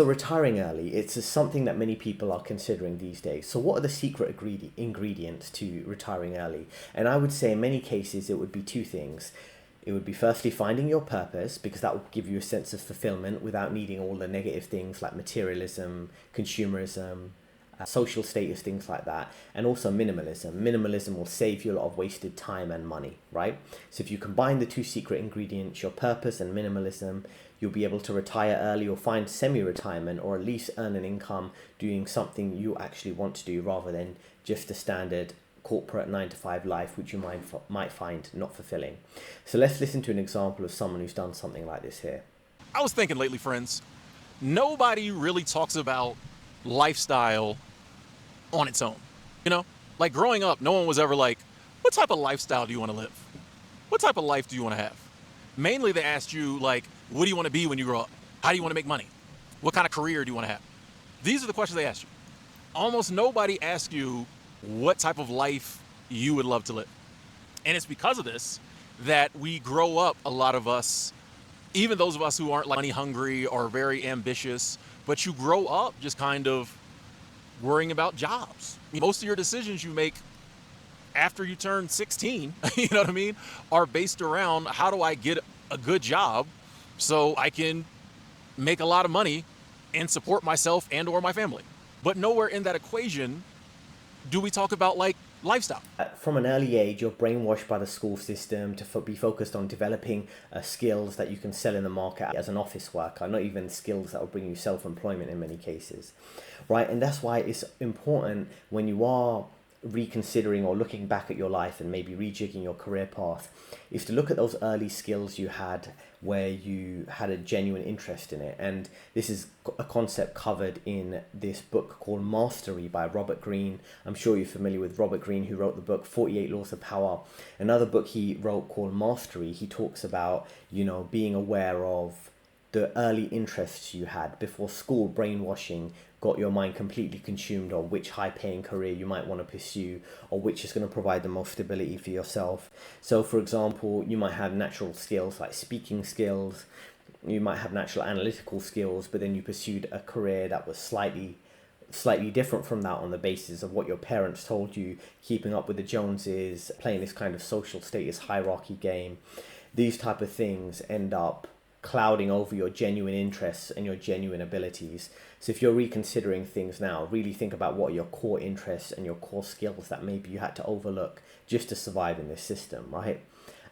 So retiring early, it's something that many people are considering these days. So what are the secret ingredients to retiring early? And I would say in many cases it would be two things. It would be firstly finding your purpose, because that will give you a sense of fulfillment without needing all the negative things like materialism, consumerism, social status, things like that. And also minimalism. Minimalism will save you a lot of wasted time and money, right? So if you combine the two secret ingredients, your purpose and minimalism, you'll be able to retire early or find semi-retirement, or at least earn an income doing something you actually want to do rather than just a standard corporate 9 to 5 life, which you might find not fulfilling. So let's listen to an example of someone who's done something like this here. I was thinking lately, friends, nobody really talks about lifestyle on its own. You know, like growing up, no one was ever like, what type of lifestyle do you want to live? What type of life do you want to have? Mainly they asked you, like, what do you want to be when you grow up? How do you want to make money? What kind of career do you want to have? These are the questions they asked you. Almost nobody asked you what type of life you would love to live. And it's because of this that we grow up, a lot of us, even those of us who aren't like money hungry or very ambitious, but you grow up just kind of worrying about jobs. Most of your decisions you make after you turn 16, you know what I mean, are based around how do I get a good job so I can make a lot of money and support myself and or my family. But nowhere in that equation do we talk about like lifestyle. From an early age, you're brainwashed by the school system to be focused on developing skills that you can sell in the market as an office worker, not even skills that will bring you self-employment in many cases, right? And that's why it's important when you are reconsidering or looking back at your life and maybe rejigging your career path, is to look at those early skills you had where you had a genuine interest in it. And this is a concept covered in this book called Mastery by Robert Greene. I'm sure you're familiar with Robert Greene, who wrote the book 48 Laws of Power. Another book he wrote called Mastery, he talks about, you know, being aware of the early interests you had before school brainwashing got your mind completely consumed on which high-paying career you might want to pursue or which is going to provide the most stability for yourself. So, for example, you might have natural skills like speaking skills, you might have natural analytical skills, but then you pursued a career that was slightly different from that on the basis of what your parents told you, keeping up with the Joneses, playing this kind of social status hierarchy game. These type of things end up clouding over your genuine interests and your genuine abilities. So if you're reconsidering things now, really think about what are your core interests and your core skills that maybe you had to overlook just to survive in this system, right?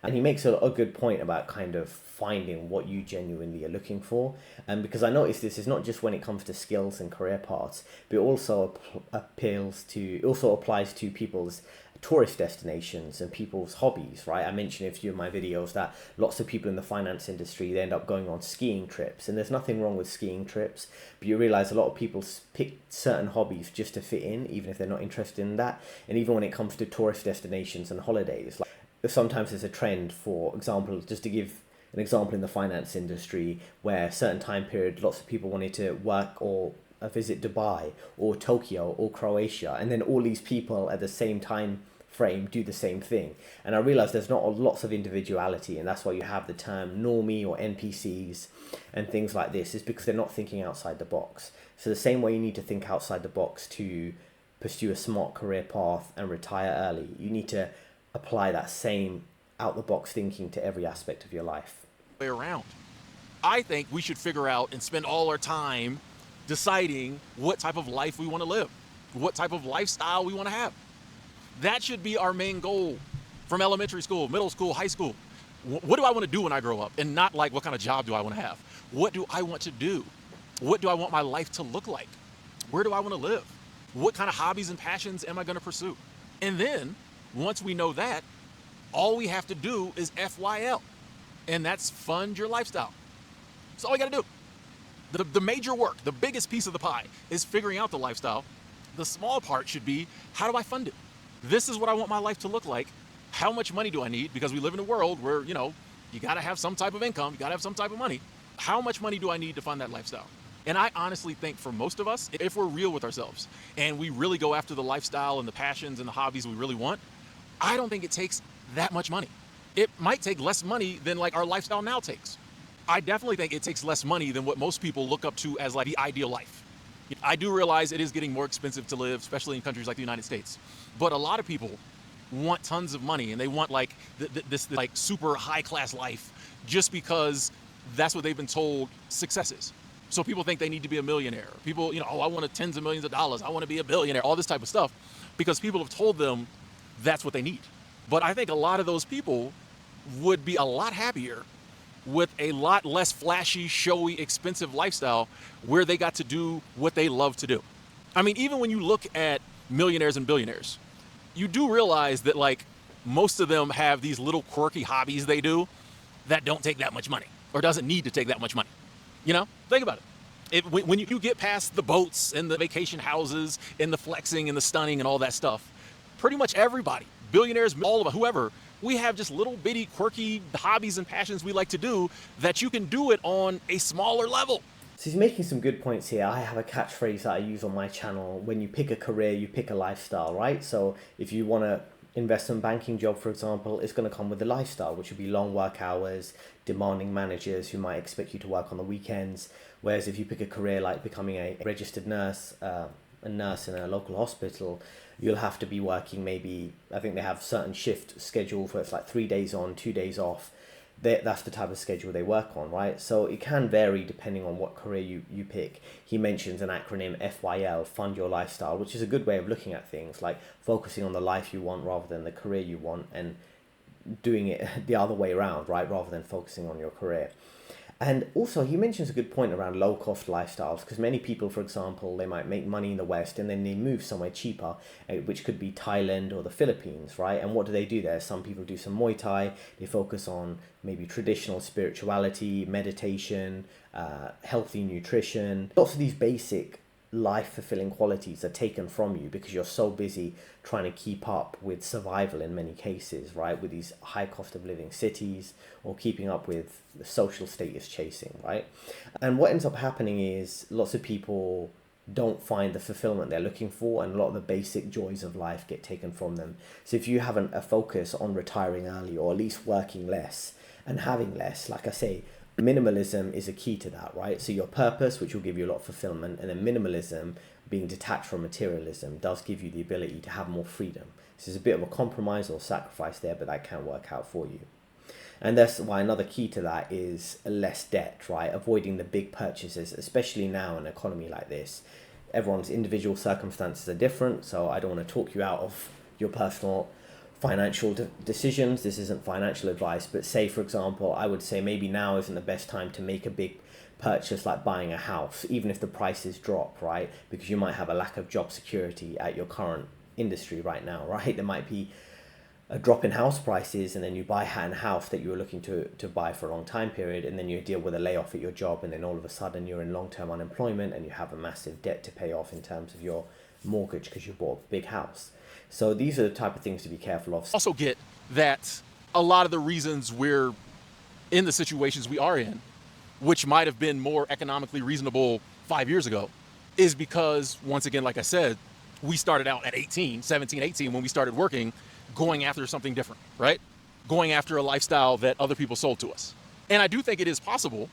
And he makes a good point about kind of finding what you genuinely are looking for. And because I noticed this is not just when it comes to skills and career paths, but it also applies to people's tourist destinations and people's hobbies, right? I mentioned in a few of my videos that lots of people in the finance industry, they end up going on skiing trips, and there's nothing wrong with skiing trips, but you realize a lot of people pick certain hobbies just to fit in, even if they're not interested in that. And even when it comes to tourist destinations and holidays, like sometimes there's a trend, for example, just to give an example in the finance industry, where a certain time period lots of people wanted to work or visit Dubai or Tokyo or Croatia, and then all these people at the same time frame do the same thing. And I realized there's not lots of individuality, and that's why you have the term normie or NPCs and things like this, is because they're not thinking outside the box. So the same way you need to think outside the box to pursue a smart career path and retire early, you need to apply that same out-the-box thinking to every aspect of your life. Way around. I think we should figure out and spend all our time deciding what type of life we want to live, what type of lifestyle we want to have. That should be our main goal from elementary school, middle school, high school. What do I want to do when I grow up? And not like, what kind of job do I want to have? What do I want to do? What do I want my life to look like? Where do I want to live? What kind of hobbies and passions am I going to pursue? And then once we know that, all we have to do is FYL, and that's fund your lifestyle. That's all you got to do. The major work, the biggest piece of the pie, is figuring out the lifestyle. The small part should be, how do I fund it? This is what I want my life to look like. How much money do I need? Because we live in a world where, you know, you got to have some type of income, you got to have some type of money. How much money do I need to fund that lifestyle? And I honestly think for most of us, if we're real with ourselves and we really go after the lifestyle and the passions and the hobbies we really want, I don't think it takes that much money. It might take less money than like our lifestyle now takes. I definitely think it takes less money than what most people look up to as like the ideal life. I do realize it is getting more expensive to live, especially in countries like the United States. But a lot of people want tons of money and they want like this like super high class life just because that's what they've been told success is. So people think they need to be a millionaire. People, oh, I want tens of millions of dollars. I want to be a billionaire, all this type of stuff, because people have told them that's what they need. But I think a lot of those people would be a lot happier with a lot less flashy, showy, expensive lifestyle where they got to do what they love to do. I mean, even when you look at millionaires and billionaires, you do realize that like most of them have these little quirky hobbies they do that don't take that much money or doesn't need to take that much money. Think about it. When you get past the boats and the vacation houses and the flexing and the stunning and all that stuff, pretty much everybody, billionaires, all of us, whoever, we have just little bitty quirky hobbies and passions we like to do that you can do it on a smaller level. So he's making some good points here. I have a catchphrase that I use on my channel. When you pick a career, you pick a lifestyle, right? So if you want to investment banking job, for example, it's going to come with a lifestyle, which would be long work hours, demanding managers who might expect you to work on the weekends. Whereas if you pick a career like becoming a registered nurse, a nurse in a local hospital, you'll have to be working maybe, I think they have certain shift schedule for it's like 3 days on, 2 days off. That's the type of schedule they work on, right? So it can vary depending on what career you pick. He mentions an acronym FYL, Fund Your Lifestyle, which is a good way of looking at things, like focusing on the life you want rather than the career you want, and doing it the other way around, right? Rather than focusing on your career. And also he mentions a good point around low cost lifestyles, because many people, for example, they might make money in the West and then they move somewhere cheaper, which could be Thailand or the Philippines, right? And what do they do there? Some people do some Muay Thai, they focus on maybe traditional spirituality, meditation, healthy nutrition. Lots of these basic life fulfilling qualities are taken from you because you're so busy trying to keep up with survival in many cases, right? With these high cost of living cities, or keeping up with the social status chasing, right? And what ends up happening is lots of people don't find the fulfillment they're looking for, and a lot of the basic joys of life get taken from them. So if you have a focus on retiring early, or at least working less and having less, like I say, minimalism is a key to that, right? So your purpose, which will give you a lot of fulfillment, and then minimalism, being detached from materialism, does give you the ability to have more freedom. So there's a bit of a compromise or sacrifice there, but that can work out for you. And that's why another key to that is less debt, right? Avoiding the big purchases, especially now in an economy like this. Everyone's individual circumstances are different, so I don't want to talk you out of your personal financial decisions. This isn't financial advice, but say, for example, I would say maybe now isn't the best time to make a big purchase like buying a house, even if the prices drop, right? Because you might have a lack of job security at your current industry right now, right? There might be a drop in house prices, and then you buy a house that you were looking to buy for a long time period, and then you deal with a layoff at your job, and then all of a sudden you're in long-term unemployment and you have a massive debt to pay off in terms of your mortgage because you bought a big house. So these are the type of things to be careful of. Also get that a lot of the reasons we're in the situations we are in, which might have been more economically reasonable 5 years ago, is because, once again, like I said, we started out at 17, 18, when we started working, going after something different, right? Going after a lifestyle that other people sold to us. And I do think it is possible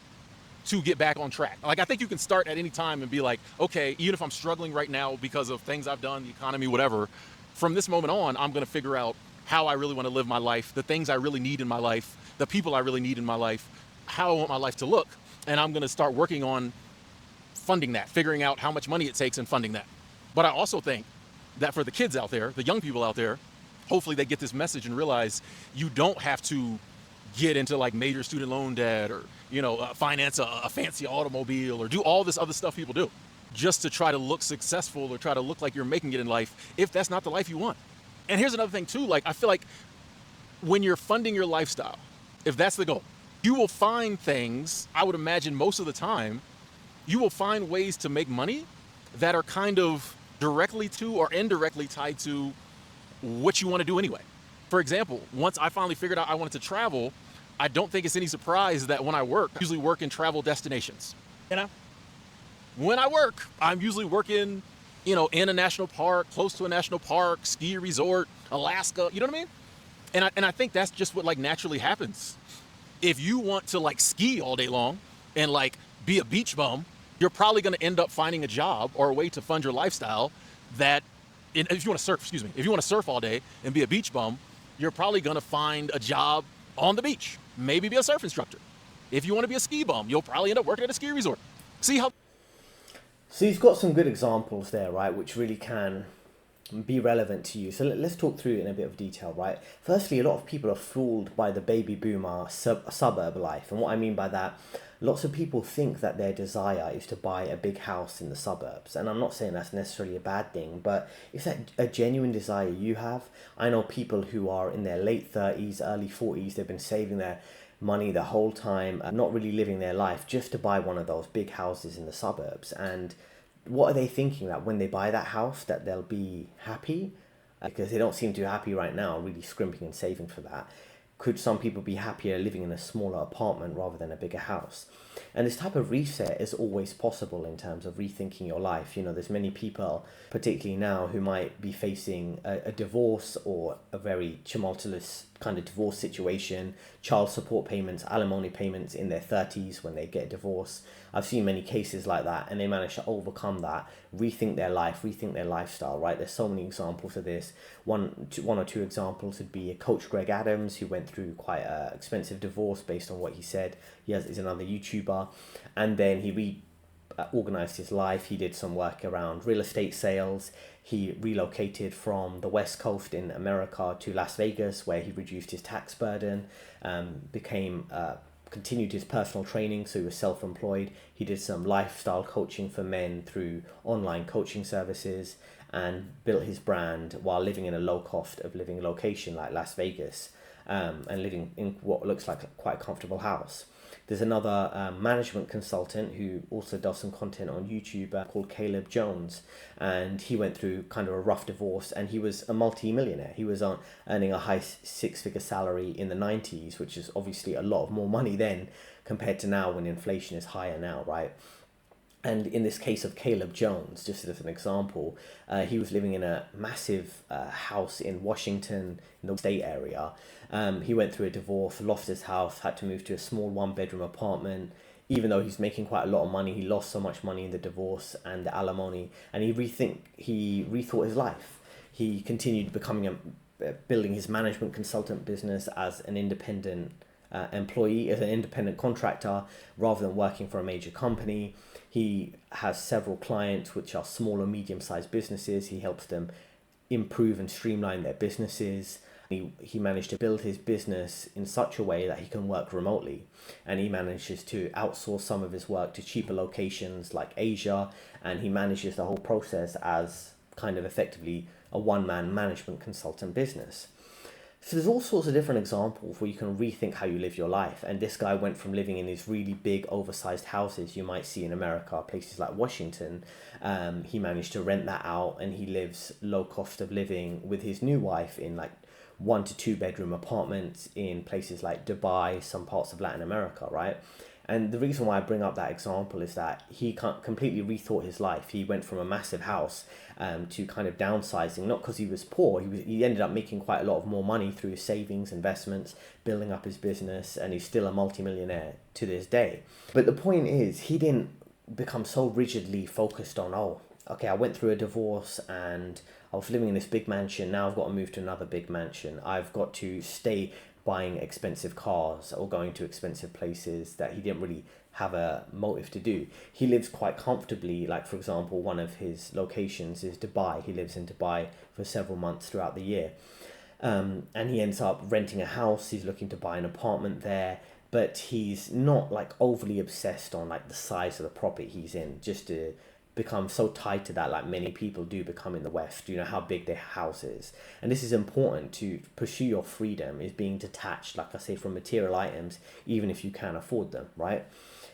to get back on track. Like, I think you can start at any time and be like, okay, even if I'm struggling right now because of things I've done, the economy, whatever, from this moment on, I'm going to figure out how I really want to live my life, the things I really need in my life, the people I really need in my life, how I want my life to look. And I'm going to start working on funding that, figuring out how much money it takes and funding that. But I also think that for the kids out there, the young people out there, hopefully they get this message and realize you don't have to get into like major student loan debt, or, finance a fancy automobile, or do all this other stuff people do just to try to look successful or try to look like you're making it in life, if that's not the life you want. And here's another thing too, like, I feel like when you're funding your lifestyle, if that's the goal, you will find things, I would imagine most of the time, you will find ways to make money that are kind of directly to or indirectly tied to what you want to do anyway. For example, once I finally figured out I wanted to travel, I don't think it's any surprise that when I work, I usually work in travel destinations. When I work, I'm usually working, in a national park, close to a national park, ski resort, Alaska, you know what I mean? And I think that's just what like naturally happens If you want to like ski all day long and like be a beach bum, you're probably going to end up finding a job or a way to fund your lifestyle that, if you want to surf, excuse me, if you want to surf all day and be a beach bum, you're probably going to find a job on the beach, maybe be a surf instructor. If you want to be a ski bum, you'll probably end up working at a ski resort. See how? So you've got some good examples there, right, which really can be relevant to you. So let's talk through it in a bit of detail, right? Firstly, a lot of people are fooled by the baby boomer suburb life. And what I mean by that, lots of people think that their desire is to buy a big house in the suburbs. And I'm not saying that's necessarily a bad thing, but is that a genuine desire you have? I know people who are in their late 30s, early 40s, they've been saving their money the whole time, not really living their life, just to buy one of those big houses in the suburbs. And what are they thinking, that when they buy that house that they'll be happy? Because they don't seem too happy right now, really scrimping and saving for that. Could some people be happier living in a smaller apartment rather than a bigger house? And this type of reset is always possible in terms of rethinking your life. You know, there's many people, particularly now, who might be facing a divorce or a very tumultuous kind of divorce situation, child support payments, alimony payments in their 30s when they get divorced. I've seen many cases like that, and they manage to overcome that, rethink their life, rethink their lifestyle, right? There's so many examples of this. One or two examples would be Coach Greg Adams, who went through quite an expensive divorce based on what he said. He's another YouTuber, and then he organized his life. He did some work around real estate sales. He relocated from the West Coast in America to Las Vegas, where he reduced his tax burden, continued his personal training, so he was self-employed. He did some lifestyle coaching for men through online coaching services, and built his brand while living in a low cost of living location like Las Vegas, and living in what looks like quite a comfortable house. There's another management consultant who also does some content on YouTube called Caleb Jones, and he went through kind of a rough divorce, and he was a multi-millionaire. He was earning a high six-figure salary in the 90s, which is obviously a lot of more money then compared to now when inflation is higher now, right? And in this case of Caleb Jones, just as an example, he was living in a massive house in Washington, in the state area. He went through a divorce, lost his house, had to move to a small one-bedroom apartment. Even though he's making quite a lot of money, he lost so much money in the divorce and the alimony, and he rethought his life. He continued building his management consultant business as an independent employee, as an independent contractor, rather than working for a major company. He has several clients which are small or medium-sized businesses. He helps them improve and streamline their businesses. He managed to build his business in such a way that he can work remotely, and he manages to outsource some of his work to cheaper locations like Asia, and he manages the whole process as kind of effectively a one-man management consultant business. So there's all sorts of different examples where you can rethink how you live your life. And this guy went from living in these really big, oversized houses you might see in America, places like Washington. He managed to rent that out, and he lives low cost of living with his new wife in like 1 to 2 bedroom apartments in places like Dubai, some parts of Latin America, right? And the reason why I bring up that example is that he completely rethought his life. He went from a massive house to kind of downsizing, not because he was poor. He ended up making quite a lot of more money through his savings, investments, building up his business, and he's still a multimillionaire to this day. But the point is, he didn't become so rigidly focused on, I went through a divorce and I was living in this big mansion. Now I've got to move to another big mansion. I've got to stay buying expensive cars or going to expensive places that he didn't really have a motive to do. He lives quite comfortably. Like, for example, one of his locations is Dubai. He lives in Dubai for several months throughout the year. And he ends up renting a house. He's looking to buy an apartment there, but he's not like overly obsessed on like the size of the property he's in, just to become so tied to that, like many people do become in the West, how big their house is. And this is important to pursue your freedom, is being detached, like I say, from material items, even if you can't afford them, right?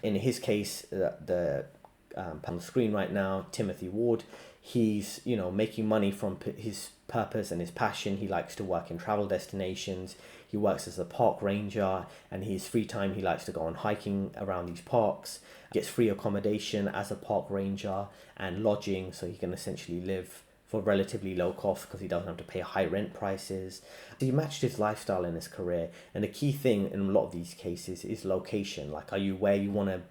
In his case, on the screen right now, Timothy Ward, he's, making money from his purpose and his passion. He likes to work in travel destinations. He works as a park ranger, and his free time, he likes to go on hiking around these parks. Gets free accommodation as a park ranger and lodging, so he can essentially live for relatively low cost because he doesn't have to pay high rent prices. So he matched his lifestyle in his career. And the key thing in a lot of these cases is location. Like, are you where you want to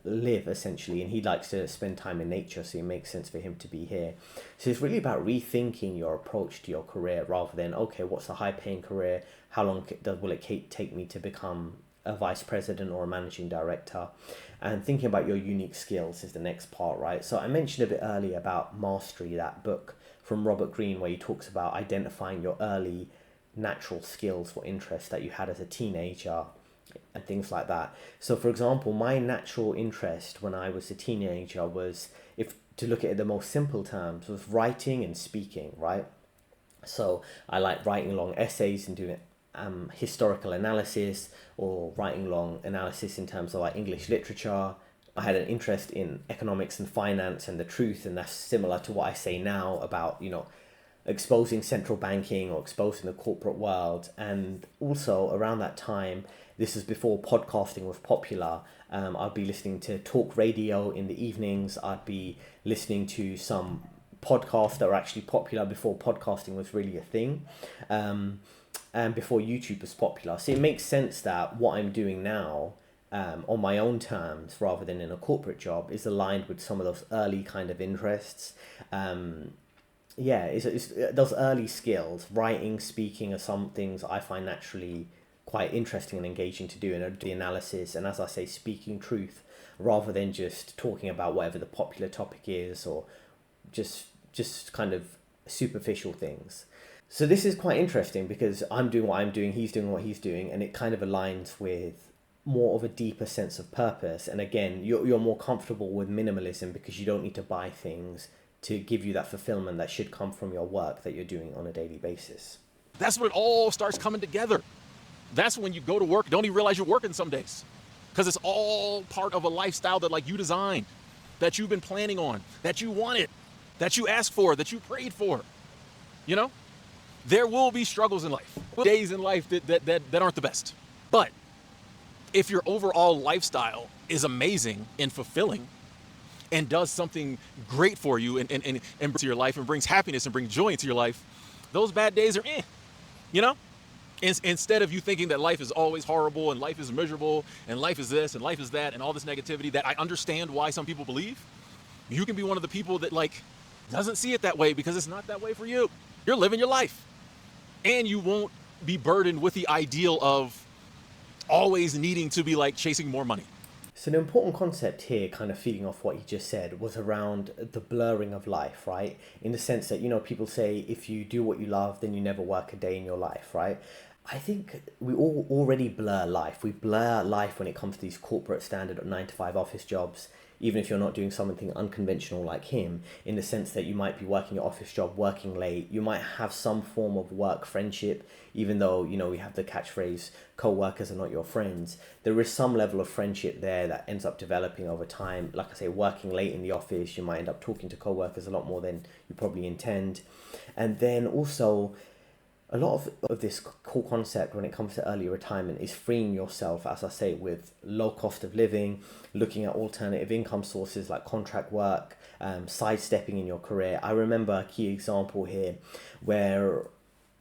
live, essentially? And he likes to spend time in nature, so it makes sense for him to be here. So it's really about rethinking your approach to your career rather than, okay, what's a high paying career? How long will it take me to become a vice president or a managing director? And thinking about your unique skills is the next part, right? So I mentioned a bit earlier about Mastery, that book from Robert Greene, where he talks about identifying your early natural skills or interests that you had as a teenager and things like that. So for example, my natural interest when I was a teenager was, if to look at it in the most simple terms, was writing and speaking, right? So I like writing long essays and doing historical analysis, or writing long analysis in terms of like English literature. I had an interest in economics and finance and the truth, and that's similar to what I say now about, exposing central banking or exposing the corporate world. And also around that time, this is before podcasting was popular, I'd be listening to talk radio in the evenings. I'd be listening to some podcasts that were actually popular before podcasting was really a thing, and before YouTube was popular. So it makes sense that what I'm doing now, on my own terms rather than in a corporate job, is aligned with some of those early kind of interests. It's those early skills. Writing, speaking are some things I find naturally quite interesting and engaging to do, and the analysis, and as I say, speaking truth rather than just talking about whatever the popular topic is, or just kind of superficial things. So this is quite interesting because I'm doing what I'm doing, he's doing what he's doing, and it kind of aligns with more of a deeper sense of purpose. And again, you're more comfortable with minimalism because you don't need to buy things to give you that fulfillment that should come from your work that you're doing on a daily basis. That's when it all starts coming together. That's when you go to work, don't even realize you're working some days, because it's all part of a lifestyle that like you designed, that you've been planning on, that you wanted, that you asked for, that you prayed for. There will be struggles in life, days in life that aren't the best. But if your overall lifestyle is amazing and fulfilling and does something great for you and to your life and brings happiness and brings joy into your life, those bad days are Instead of you thinking that life is always horrible and life is miserable and life is this and life is that and all this negativity that I understand why some people believe, you can be one of the people that doesn't see it that way, because it's not that way for you. You're living your life, and you won't be burdened with the ideal of always needing to be chasing more money. So the important concept here, kind of feeding off what you just said, was around the blurring of life, right? In the sense that, people say if you do what you love, then you never work a day in your life, right? I think we all already blur life. We blur life when it comes to these corporate standard 9-to-5 office jobs, even if you're not doing something unconventional like him, in the sense that you might be working your office job, working late. You might have some form of work friendship, even though, we have the catchphrase, co-workers are not your friends. There is some level of friendship there that ends up developing over time. Like I say, working late in the office, you might end up talking to co-workers a lot more than you probably intend. And then also, a lot of this core concept when it comes to early retirement is freeing yourself, as I say, with low cost of living, looking at alternative income sources like contract work, sidestepping in your career. I remember a key example here where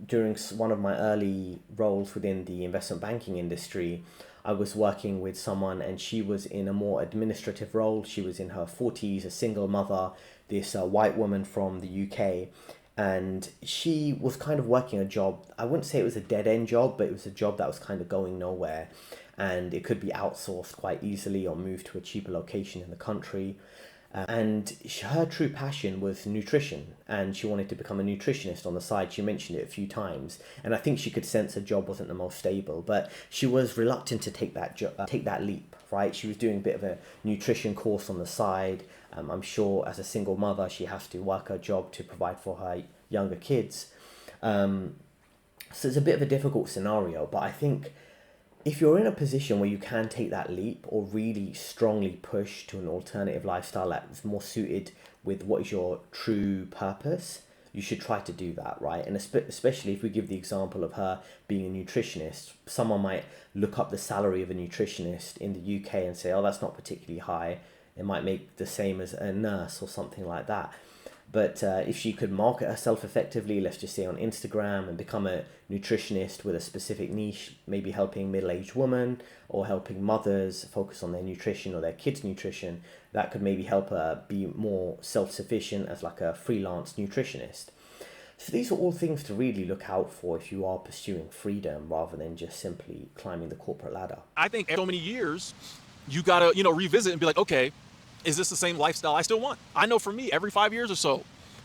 during one of my early roles within the investment banking industry, I was working with someone and she was in a more administrative role. She was in her 40s, a single mother, this white woman from the UK. And she was kind of working a job, I wouldn't say it was a dead-end job, but it was a job that was kind of going nowhere. And it could be outsourced quite easily or moved to a cheaper location in the country. And her true passion was nutrition, and she wanted to become a nutritionist on the side. She mentioned it a few times, and I think she could sense her job wasn't the most stable, but she was reluctant to take that leap, right? She was doing a bit of a nutrition course on the side. I'm sure as a single mother, she has to work her job to provide for her younger kids. So it's a bit of a difficult scenario, but I think if you're in a position where you can take that leap or really strongly push to an alternative lifestyle that's more suited with what is your true purpose, you should try to do that, right? And especially if we give the example of her being a nutritionist, someone might look up the salary of a nutritionist in the UK and say, oh, that's not particularly high. It might make the same as a nurse or something like that. But if she could market herself effectively, let's just say on Instagram, and become a nutritionist with a specific niche, maybe helping middle-aged women or helping mothers focus on their nutrition or their kids' nutrition, that could maybe help her be more self-sufficient as like a freelance nutritionist. So these are all things to really look out for if you are pursuing freedom rather than just simply climbing the corporate ladder. I think so many years, you gotta, revisit and be like, okay, is this the same lifestyle I still want? I know for me, every 5 years or so,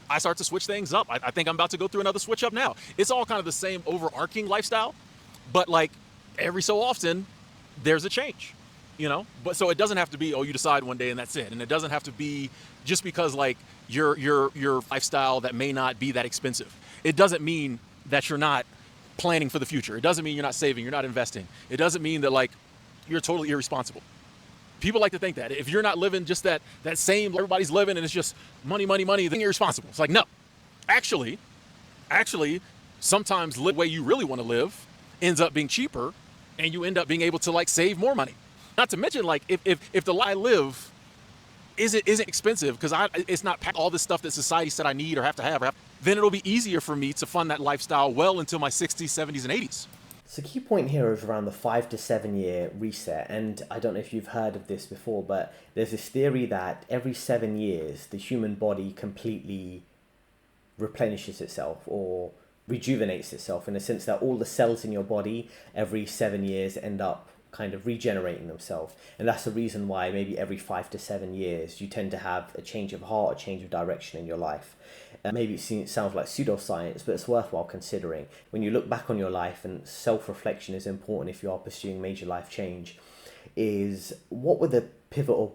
I start to switch things up. I think I'm about to go through another switch up now. It's all kind of the same overarching lifestyle, but like every so often, there's a change, But so it doesn't have to be, oh, you decide one day and that's it. And it doesn't have to be just because like your lifestyle that may not be that expensive. It doesn't mean that you're not planning for the future. It doesn't mean you're not saving, you're not investing. It doesn't mean that like you're totally irresponsible. People like to think that if you're not living just that same everybody's living and it's just money, then you're irresponsible. It's like, no, actually, sometimes the way you really want to live ends up being cheaper and you end up being able to like save more money. Not to mention like if the life I live isn't expensive because it's not all this stuff that society said I need or have to have, then it'll be easier for me to fund that lifestyle well until my 60s, 70s, and 80s. So key point here is around the 5 to 7 year reset. And I don't know if you've heard of this before, but there's this theory that every 7 years, the human body completely replenishes itself or rejuvenates itself, in the sense that all the cells in your body every 7 years end up kind of regenerating themselves. And that's the reason why maybe every 5 to 7 years you tend to have a change of heart, a change of direction in your life. Maybe it sounds like pseudoscience, but it's worthwhile considering. When you look back on your life, and self-reflection is important if you are pursuing major life change, is what were the pivotal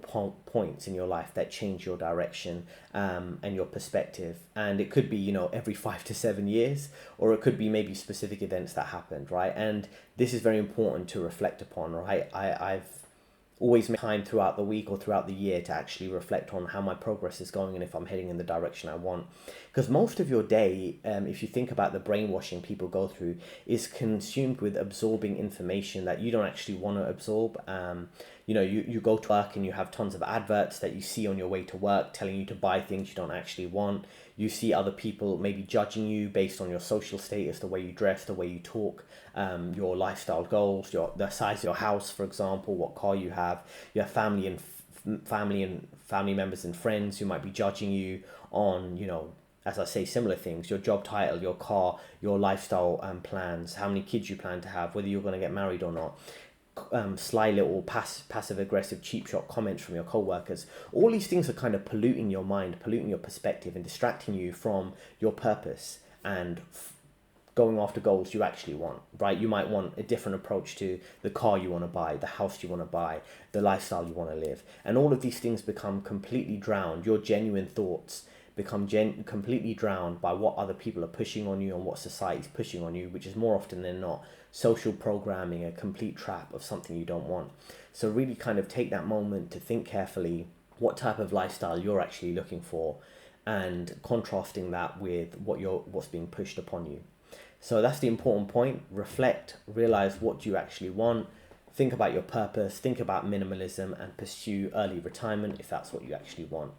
points in your life that changed your direction and your perspective? And it could be, every 5 to 7 years, or it could be maybe specific events that happened, right? And this is very important to reflect upon, right? I've always make time throughout the week or throughout the year to actually reflect on how my progress is going and if I'm heading in the direction I want. Because most of your day, if you think about the brainwashing people go through, is consumed with absorbing information that you don't actually want to absorb. You go to work and you have tons of adverts that you see on your way to work telling you to buy things you don't actually want. You see other people maybe judging you based on your social status, the way you dress, the way you talk, your lifestyle goals, the size of your house, for example, what car you have. You have family members and friends who might be judging you on, as I say, similar things, your job title, your car, your lifestyle plans, how many kids you plan to have, whether you're going to get married or not. Sly little passive aggressive cheap shot comments from your co-workers. All these things are kind of polluting your mind, polluting your perspective, and distracting you from your purpose and going after goals you actually want, right? You might want a different approach to the car you want to buy, the house you want to buy, the lifestyle you want to live. And all of these things become completely drowned. Your genuine thoughts become completely drowned by what other people are pushing on you and what society's pushing on you, which is more often than not social programming, a complete trap of something you don't want. So really kind of take that moment to think carefully what type of lifestyle you're actually looking for and contrasting that with what's being pushed upon you. So that's the important point. Reflect, realize what you actually want, think about your purpose, think about minimalism, and pursue early retirement if that's what you actually want.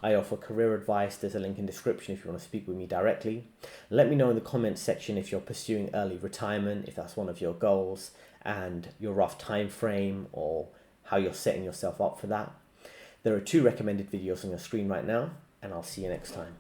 I offer career advice. There's a link in the description if you want to speak with me directly. Let me know in the comments section if you're pursuing early retirement, if that's one of your goals, and your rough time frame or how you're setting yourself up for that. There are 2 recommended videos on your screen right now, and I'll see you next time.